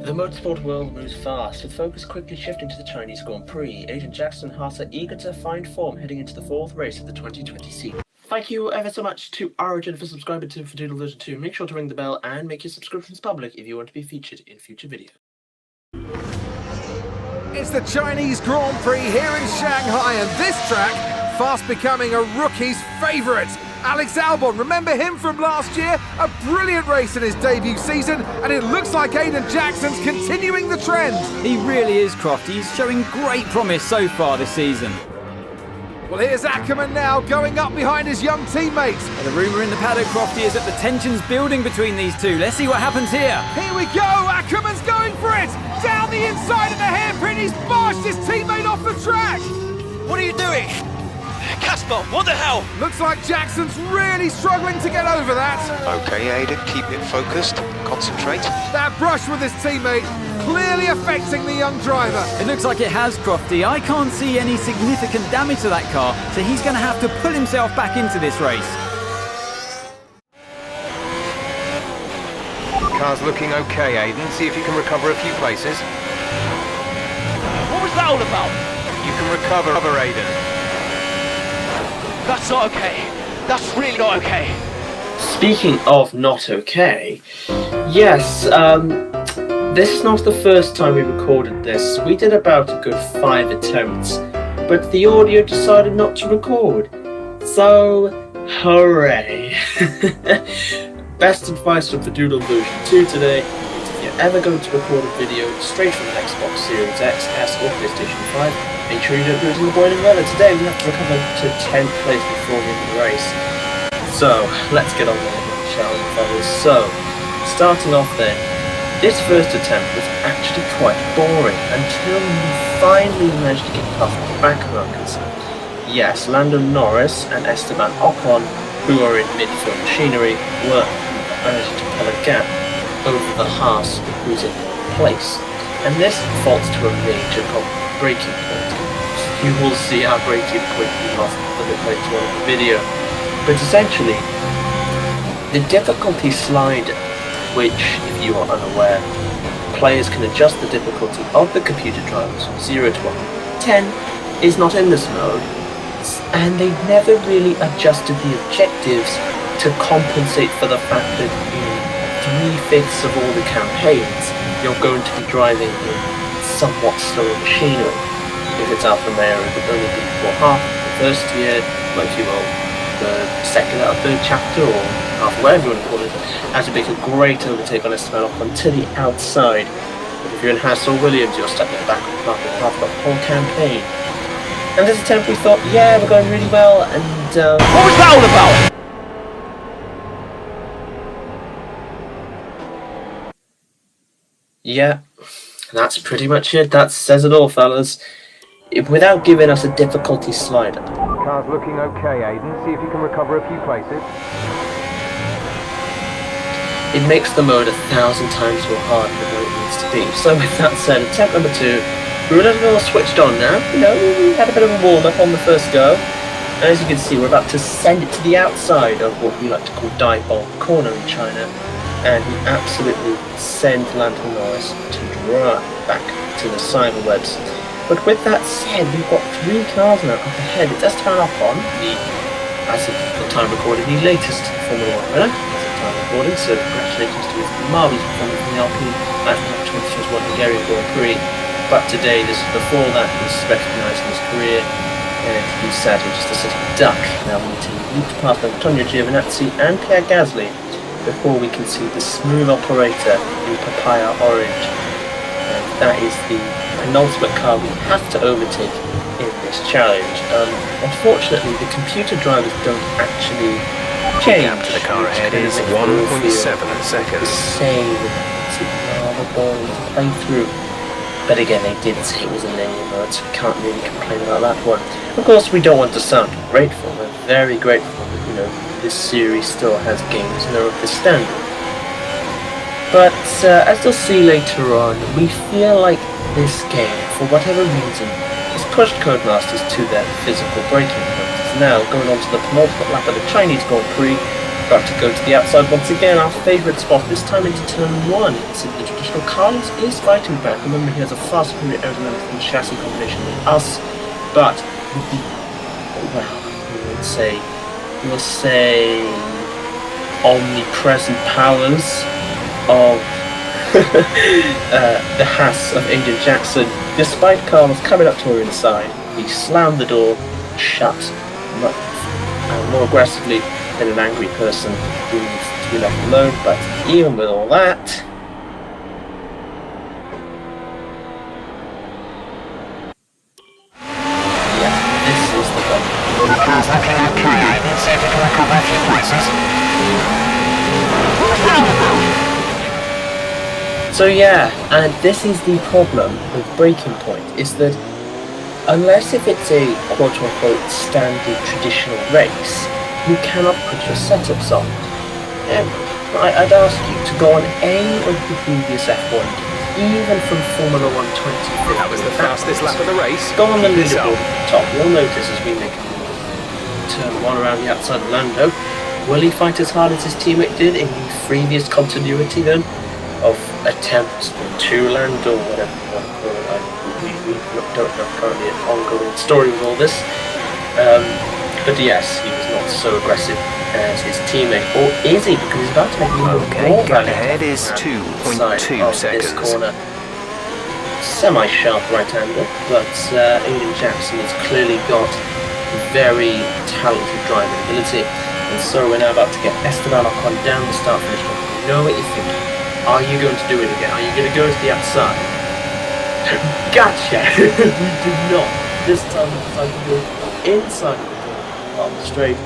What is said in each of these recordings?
The motorsport world moves fast, with focus quickly shifting to the Chinese Grand Prix. Agent Jackson and Haas are eager to find form heading into the fourth race of the 2020 season. Thank you ever so much to Origin for subscribing to Fadoodle version 2. Make sure to ring the bell and make your subscriptions public if you want to be featured in future videos. It's the Chinese Grand Prix here in Shanghai, and this track fast becoming a rookie's favourite. Alex Albon, remember him from last year? A brilliant race in his debut season, and it looks like Aiden Jackson's continuing the trend. He really is, Croft. He's showing great promise so far this season. Well, here's Ackerman now, going up behind his young teammates. And the rumour in the paddock, Crofty, is that the tension's building between these two. Let's see what happens here. Here we go, Ackerman's going for it! Down the inside of the hairpin, he's bashed his teammate off the track! What are you doing? Casper, what the hell? Looks like Jackson's really struggling to get over that. Okay, Aiden, keep it focused, concentrate. That brush with his teammate clearly affecting the young driver. It looks like it has, Crofty. I can't see any significant damage to that car, so he's going to have to pull himself back into this race. Car's looking okay, Aiden. See if you can recover a few places. What was that all about? You can recover, Aiden. That's not okay. That's really not okay. Speaking of not okay, yes, this is not the first time we recorded this. We did about a good 5 attempts, but the audio decided not to record. So, hooray! Best advice from Fadoodle version 2 today is if you're ever going to record a video straight from an Xbox Series X, S or PlayStation 5, make sure you don't do it in the boiling weather. Today we have to recover to 10th place before the end of the race. So, let's get on with it, shall we, fellas? So, starting off then, this first attempt was actually quite boring until we finally managed to get past the back runners. Yes, Lando Norris and Esteban Ocon, who are in mid-field machinery, were managing to pull a gap over the Haas, who's in place. And this falls to a major braking point. You will see our braking point we lost a bit later on in the video. But essentially, the difficulty slider, which, if you are unaware, players can adjust the difficulty of the computer drivers from 0 to 10, is not in this mode, and they never really adjusted the objectives to compensate for the fact that in 3/5 of all the campaigns, you're going to be driving in somewhat slower machinery. If it's Alpha Romeo, it would only be for half the first year, like you will, the second or third chapter, or half, whatever you want to call it, as to make a great overtake on Esteban Ocon to the outside. But if you're in Haas or Williams, you're stuck in the back of the whole campaign. And this attempt we thought, yeah, we're going really well, and What was that all about? yeah, that's pretty much it. That says it all, fellas. Without giving us a difficulty slider. Car's looking okay, Aiden. See if you can recover a few places. It makes the mode 1,000 times more hard than what it needs to be. So with that said, attempt number 2, we're a little more switched on now. You know, we had a bit of a warm-up on the first go. And as you can see, we're about to send it to the outside of what we like to call Daibong corner in China. And we absolutely send Lando Norris to drive back to the cyberwebs. But with that said, we've got 3 cars now up ahead. It does turn up on as of the time recorded, the latest Formula 1 winner, as of time recording, so congratulations to his marvellous performance in the Alpine at the 2021 Hungarian Grand Prix. But today, this is before that, he was recognised in his career, and he's sadly just a sitting duck. Now we need to loop past Antonio Giovinazzi and Pierre Gasly before we can see the smooth operator in Papaya Orange. And that is the penultimate car we have to overtake in this challenge. Unfortunately, the computer drivers don't actually change. Gap to the car ahead is 1.7 seconds. The same. It's rather boring to play through. But again, they did say it was a linear mode, so we can't really complain about that one. Of course, we don't want to sound grateful. We're very grateful that, you know, this series still has games that are of this standard. But as you'll see later on, we feel like this game, for whatever reason, has pushed Codemasters to their physical breaking point. It's now going on to the penultimate lap of the Chinese Grand Prix, about to go to the outside once again, our favourite spot, this time into turn 1. It's the traditional. Carlos is fighting back. Remember, he has a far superior aerodynamics and chassis combination than us, but with the, well, we'll say omnipresent powers of the Haas of Aiden Jackson. Despite Carlos coming up to her inside, he slammed the door shut more aggressively than an angry person who needs to be left alone. But even with all that, yeah, this is the one. Car's looking okay. I did see if we can recover a few places. So yeah, and this is the problem with Breaking Point, is that unless if it's a quote-unquote standard traditional race, you cannot put your setups on. I'd ask you to go on any of the previous F1 games, even from Formula 1 2015. That was the fastest lap of the race. Go on the leaderboard at the top. You'll notice as we make a turn 1 around the outside of Lando, will he fight as hard as his teammate did in the previous continuity then of attempts to land, or whatever you want to call it? We don't have currently an ongoing story with all this. But yes, he was not so aggressive as his teammate. Or is he? Because he's about to make more gap ahead is 2.2 seconds. This corner. Semi-sharp right-hander, but Aiden Jackson has clearly got very talented driving ability. And so we're now about to get Esteban Ocon down the start-finish line. You know what you're thinking. Are you going to do it again? Are you going to go to the outside? Gotcha! We did not. This time we decided to go inside on the straight.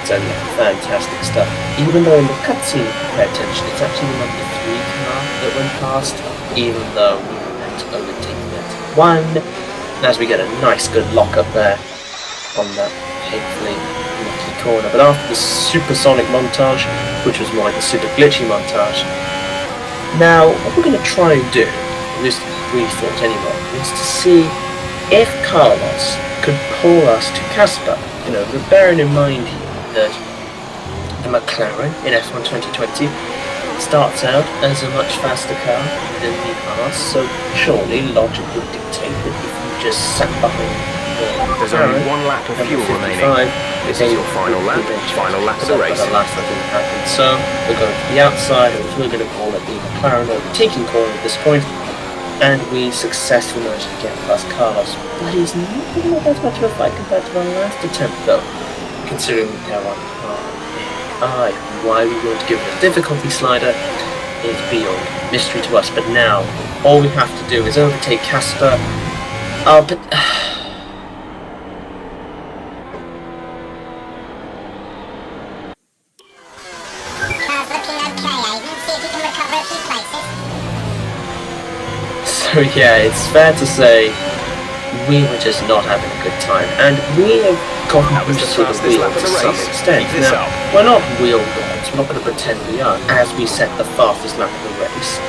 So yeah, fantastic stuff. Even though in the cutscene, pay attention, it's actually the number 3 car that went past, even though we were meant to overtake that 1. As we get a nice good lock up there on that painfully lucky corner. But after the supersonic montage, which was more like a super glitchy montage, now what we're going to try and do, at least we thought anyway, is to see if Carlos could pull us to Casper. You know, bearing in mind here that the McLaren in F1 2020 starts out as a much faster car than the Haas, so surely logic would dictate that if you just sat behind There's only 1 lap of fuel remaining. This is your final lap of the race. So we're going to the outside, which we're going to call it the McLaren overtaking corner at this point, and we successfully managed to get past Carlos. But he's not really that much of a fight compared to our last attempt, though, considering they're on AI. Why we were to give it a difficulty slider is beyond mystery to us. But now all we have to do is overtake Casper. But so yeah, it's fair to say we were just not having a good time, and we have gotten used to the wheel to some extent. Now, we're not wheel gods, we're not going to pretend we are, as we set the fastest lap of the race,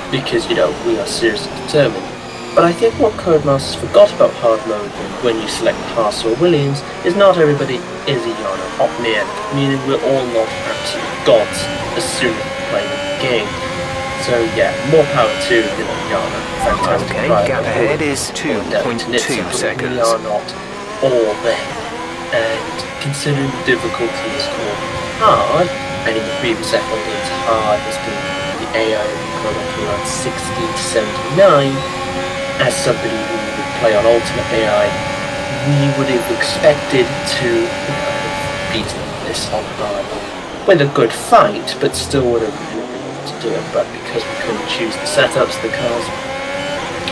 because, you know, we are seriously determined. But I think what Codemasters forgot about hard mode when you select Haas or Williams is not everybody is a Yana Omnian, meaning we're all not absolute gods as soon as we play the game. So yeah, more power to Yana. Fantastic driver. Gap ahead is 2.2 seconds. We are not all there. And considering the difficulty is called hard, and in the previous F1 games hard has been the AI going up to around 60 to 79, as somebody who would play on Ultimate AI, we would have expected to have beaten this on hard with a good fight, but still would have been able to do it. But because we couldn't choose the setups, the cars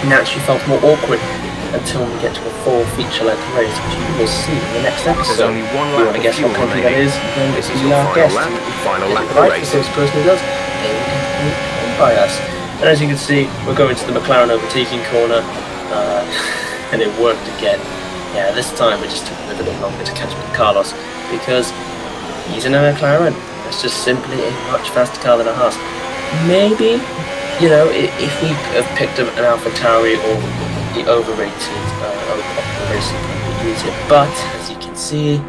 naturally felt more awkward until we get to a full feature-length race, which you will see in the next episode. There's only 1 lap of fuel remaining. This is your final lap of the race. If the person who does, they will get paid by us. And as you can see, we're going to the McLaren overtaking corner, and it worked again. Yeah, this time it just took a little bit longer to catch up with Carlos, because he's in a McLaren. It's just simply a much faster car than a Haas. Maybe, you know, if we have picked up an AlphaTauri or the overrated racing car, easier. But as you can see,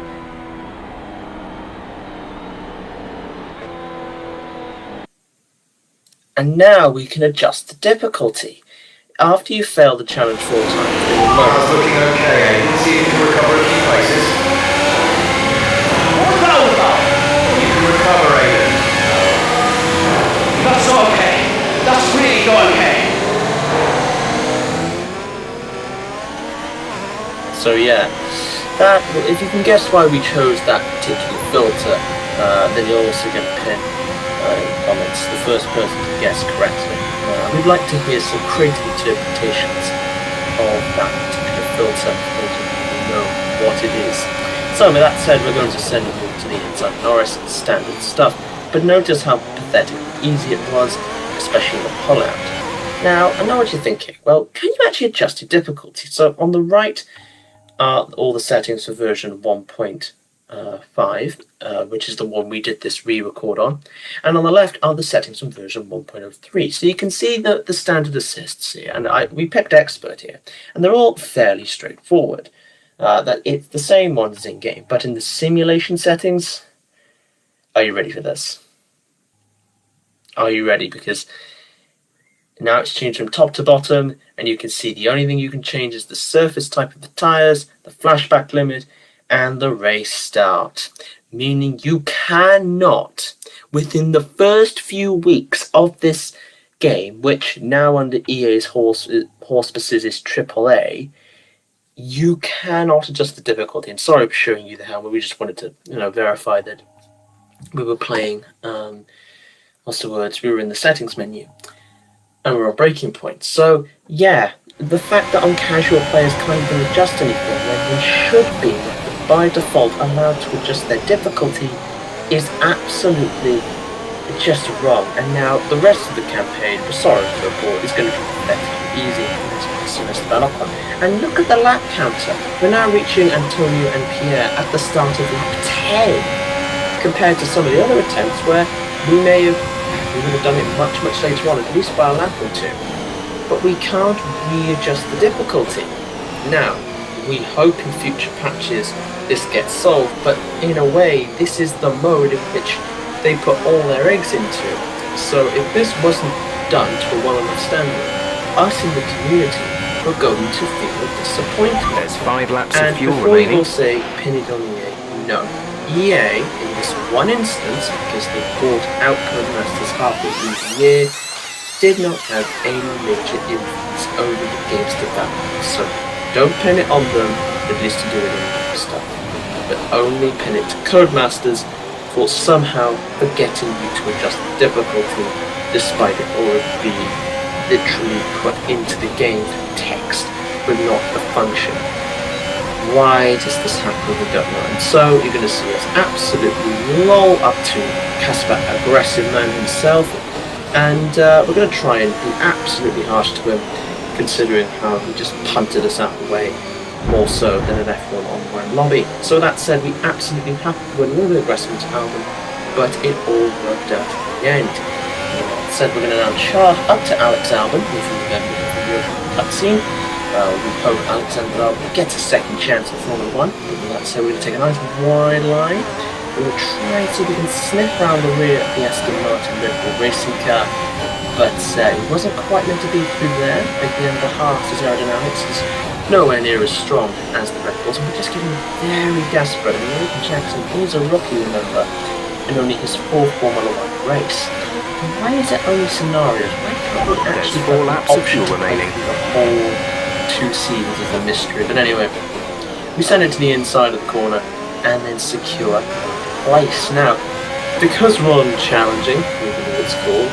And now we can adjust the difficulty. After you fail the challenge 4 times, they will mark. It's looking okay. I can see you can recover a few places. You can recover, Aiden. That's not okay. That's really not okay. So yeah, that, if you can guess why we chose that particular filter, then you'll also get a pin in the comments, the first person to guess correctly. We'd like to hear some creative interpretations of that particular filter, for those of you who know what it is. So with that said, we're going to send you to the inside Norris, standard stuff, but notice how pathetically easy it was, especially the pull-out. Now, I know what you're thinking. Well, can you actually adjust your difficulty? So on the right are all the settings for version 1.5, which is the one we did this re-record on, and on the left are the settings from version 1.03. So you can see the standard assists here, and we picked expert here, and they're all fairly straightforward. That it's the same ones in game, but in the simulation settings, are you ready for this? Are you ready? Because now it's changed from top to bottom, and you can see the only thing you can change is the surface type of the tyres, the flashback limit, and the race start. Meaning you cannot, within the first few weeks of this game, which now under EA's auspices is AAA, you cannot adjust the difficulty. And sorry for showing you the helmet, we just wanted to, verify that we were playing, we were in the settings menu. And we're on breaking point. So yeah, the fact that on casual players can't even adjust anything when they should be by default allowed to adjust their difficulty is absolutely just wrong. And now the rest of the campaign, we're sorry to report, is going to be pathetically easy. And look at the lap counter. We're now reaching Antonio and Pierre at the start of lap 10, compared to some of the other attempts where we would have done it much later on, at least by a lap or two. But we can't readjust the difficulty. Now, we hope in future patches this gets solved, but in a way, this is the mode in which they put all their eggs into. So if this wasn't done to a well enough standard, us in the community were going to feel disappointed. There's 5 laps and of fuel before remaining. you will say, pin it on EA, no. EA, in this one instance, because they bought out Codemasters halfway through the year, did not have any major influence over the game's development. So don't pin it on them, at least to do it in game stuff, but only pin it to Codemasters for somehow forgetting you to adjust the difficulty, despite it already being literally put into the game through text, but not a function. Why does this happen? We don't know. And so you're going to see us absolutely roll up to Casper Akkresive man himself, and we're going to try and be absolutely harsh to him, considering how he just punted us out of the way, more so than an F1 online lobby. So that said, we absolutely have to win a little bit aggressive into Albon, but it all worked out in the end. That said, we're going to now charge up to Alex Albon, if you remember from the cutscene. We hope Alexander gets a second chance at Formula 1. But that said, we're going to take a nice wide line. We're going to try to see if we can sniff around the rear of the Aston Martin Red Bull racing car. But it wasn't quite meant to be through there. Again, the Heart's aerodynamics is nowhere near as strong as the Red Bulls. And we're just getting very desperate. I mean, Nathan Jackson is a rookie, remember, in only his 4th Formula 1 race. And why is it only scenarios? Why can't we actually There's 4 laps of fuel remaining. The whole 2 seasons is a mystery. But anyway, we send it to the inside of the corner and then secure place. Now, because we're on challenging, whatever it's called,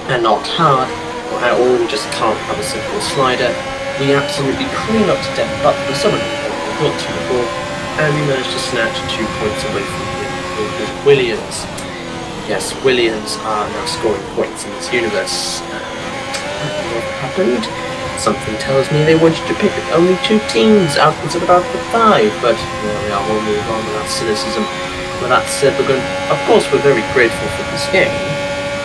and not hard, or we just can't have a simple slider, we absolutely cream up to death, but for someone who got to before, and we managed to snatch 2 points away from him. Williams. Yes, Williams are now scoring points in this universe. What happened? Something tells me they wanted to pick only 2 teams out instead of about the 5, but there we are, we'll move on without cynicism. With that said, of course we're very grateful for this game,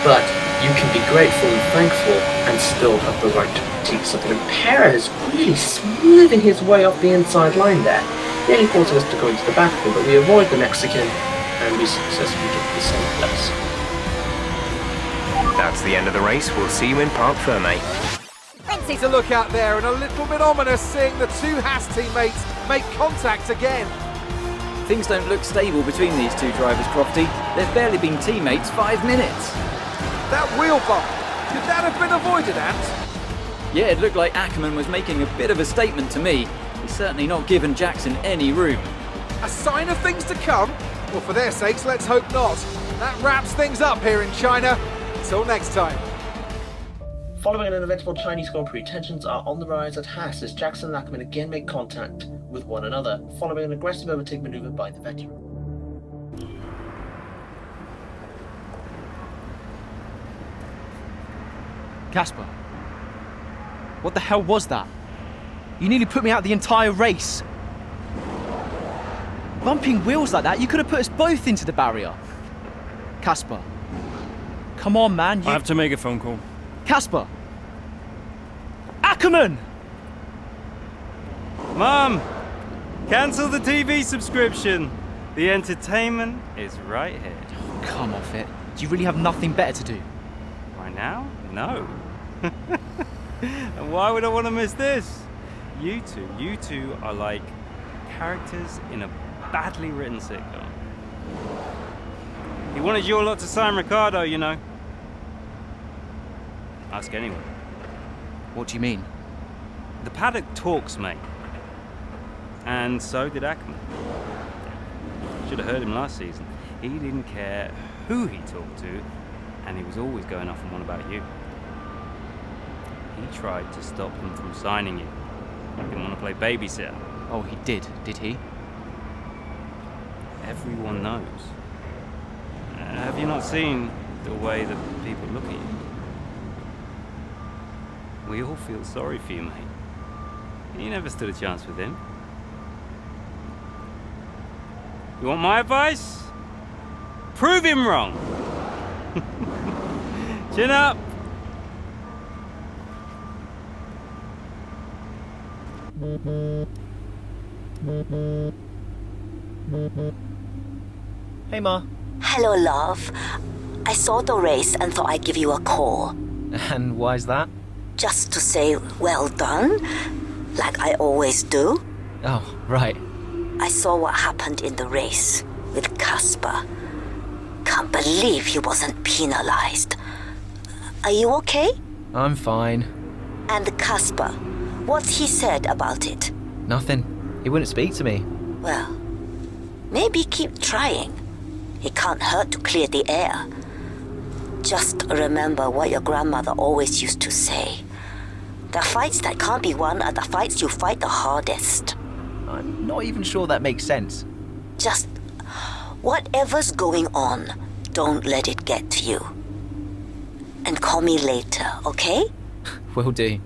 but you can be grateful and thankful and still have the right to critique something. And Perez really smoothing his way off the inside line there. Nearly forcing us to go into the backfield, but we avoid the Mexican and we successfully get the same place. That's the end of the race. We'll see you in Parc Ferme. It's a look out there and a little bit ominous seeing the two Haas teammates make contact again. Things don't look stable between these two drivers, Crofty. They've barely been teammates 5 minutes. That wheel bump, could that have been avoided, Ant? Yeah, it looked like Ackerman was making a bit of a statement to me. He's certainly not given Jackson any room. A sign of things to come? Well, for their sakes, let's hope not. That wraps things up here in China. Until next time. Following an eventful Chinese Grand Prix, tensions are on the rise at Haas as Jackson and Ackerman again make contact with one another, following an aggressive overtake maneuver by the veteran. Casper, what the hell was that? You nearly put me out the entire race. Bumping wheels like that, you could have put us both into the barrier. Casper, come on, man. I have to make a phone call. Casper! Ackerman! Mum! Cancel the TV subscription! The entertainment is right here. Oh, come off it. Do you really have nothing better to do? Right now? No. And why would I want to miss this? You two are like characters in a badly written sitcom. He wanted your lot to sign Ricardo, you know. Ask anyone. What do you mean? The paddock talks, mate. And so did Ackerman. Should have heard him last season. He didn't care who he talked to, and he was always going off on one about you. He tried to stop him from signing you. He didn't want to play babysitter. Oh, he did he? Everyone knows. Have you not seen the way that people look at you? We all feel sorry for you, mate. You never stood a chance with him. You want my advice? Prove him wrong. Chin up. Hey, Ma. Hello, love. I saw the race and thought I'd give you a call. And why's that? Just to say well done, like I always do. Oh, right. I saw what happened in the race with Casper. Can't believe he wasn't penalized. Are you okay? I'm fine. And Casper, what he said about it? Nothing. He wouldn't speak to me. Well, maybe keep trying. It can't hurt to clear the air. Just remember what your grandmother always used to say. The fights that can't be won are the fights you fight the hardest. I'm not even sure that makes sense. Just whatever's going on, don't let it get to you. And call me later, okay? Will do.